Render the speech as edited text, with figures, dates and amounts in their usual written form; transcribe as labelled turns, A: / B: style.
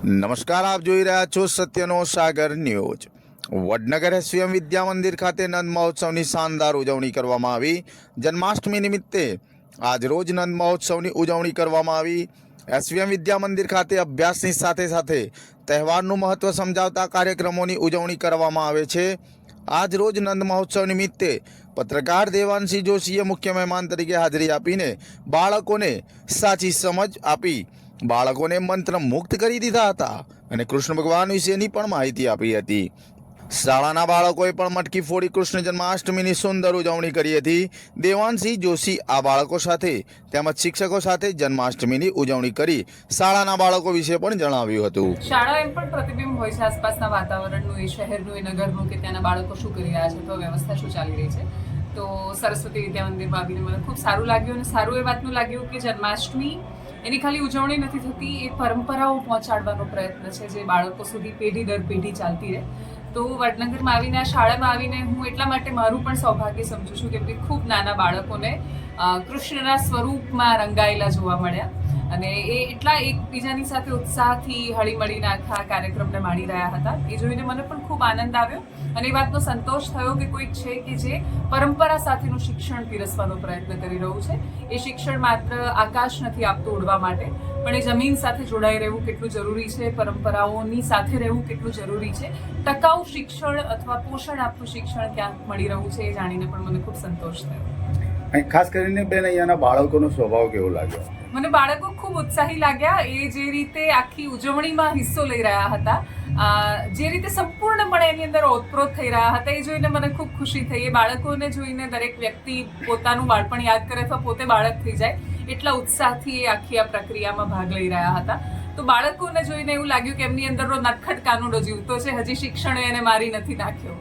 A: નમસ્કાર, આપ જોઈ રહ્યા છો સત્યનો સાગર ન્યૂઝ। વડનગર એસવીએમ વિદ્યા મંદિર ખાતે નંદ મહોત્સવની શાનદાર ઉજવણી કરવામાં આવી। જન્માષ્ટમી નિમિત્તે આજ રોજ નંદ મહોત્સવની ઉજવણી કરવામાં આવી। એસવીએમ વિદ્યા મંદિર ખાતે અભ્યાસની સાથે સાથે તહેવારનું મહત્વ સમજાવતા કાર્યક્રમોની ઉજવણી કરવામાં આવે છે। આજ રોજ નંદ મહોત્સવ નિમિત્તે પત્રકાર દેવાંશી જોશીએ મુખ્ય મહેમાન તરીકે હાજરી આપીને બાળકોને સાચી સમજ આપી બાળકોને મંત્ર મુક્ત કરી દીધા હતા અને કૃષ્ણ ભગવાન વિશેની પણ માહિતી આપી હતી। શાળાના બાળકોએ પણ મટકી ફોડી કૃષ્ણ જન્માષ્ટમીની સુંદર ઉજવણી કરી હતી। દેવાંશી જોશી આ બાળકો સાથે તેમજ શિક્ષકો સાથે જન્માષ્ટમીની ઉજવણી કરી શાળાના બાળકો વિશે પણ જણાવ્યું હતું।
B: શાળા એમ પણ પ્રતિબિંબ હોય છે આસપાસના વાતાવરણનું, એ શહેરનું, એ નગરનું, કે ત્યાંના બાળકો શું કરી રહ્યા છે, તો વ્યવસ્થા શું ચાલી રહી છે। તો સરસ્વતી વિદ્યા મંદિરમાં આવીને મને ખૂબ સારું લાગ્યું અને સારું એ વાતનું લાગ્યું કે જન્માષ્ટમી એની ખાલી ઉજવણી નથી થતી, એ પરંપરાઓ પહોંચાડવાનો પ્રયત્ન છે જે બાળકો સુધી પેઢી દર પેઢી ચાલતી રહે। તો વડનગરમાં આવીને, આ શાળામાં આવીને હું એટલા માટે મારું પણ સૌભાગ્ય સમજું છું કે ખૂબ નાના બાળકોને કૃષ્ણના સ્વરૂપમાં રંગાયેલા જોવા મળ્યા અને એ એટલા એકબીજાની સાથે ઉત્સાહથી હળીમળીને આખા કાર્યક્રમને માણી રહ્યા હતા। એ જોઈને મને પણ ખૂબ આનંદ આવ્યો અને એ વાતનો સંતોષ થયો કે કોઈક છે કે જે પરંપરા સાથેનું શિક્ષણ પીરસવાનો પ્રયત્ન કરી રહ્યું છે। એ શિક્ષણ માત્ર આકાશ નથી આપતું ઉડવા માટે, પણ એ જમીન સાથે જોડાઈ રહેવું કેટલું જરૂરી છે, પરંપરાઓની સાથે રહેવું કેટલું જરૂરી છે, ટકાઉ શિક્ષણ અથવા પોષણ આપતું શિક્ષણ ક્યાંક મળી રહ્યું છે, એ જાણીને પણ મને ખૂબ સંતોષ થયો।
C: ખાસ કરીને બેન, અહીંયાના બાળકોનો સ્વભાવ કેવો લાગ્યો?
B: મને બાળકો ખૂબ ઉત્સાહી લાગ્યા। એ જે રીતે આખી ઉજવણીમાં હિસ્સો લઈ રહ્યા હતા, જે રીતે સંપૂર્ણપણે એની અંદર ઓતપ્રોત થઈ રહ્યા હતા, એ જોઈને મને ખૂબ ખુશી થઈ। એ બાળકોને જોઈને દરેક વ્યક્તિ પોતાનું બાળપણ યાદ કરે અથવા પોતે બાળક થઈ જાય, એટલા ઉત્સાહથી એ આખી આ પ્રક્રિયામાં ભાગ લઈ રહ્યા હતા। તો બાળકોને જોઈને એવું લાગ્યું કે એમની અંદરનો નટખટ કાનુડો જીવતો છે, હજી શિક્ષણે એને મારી નથી નાખ્યો।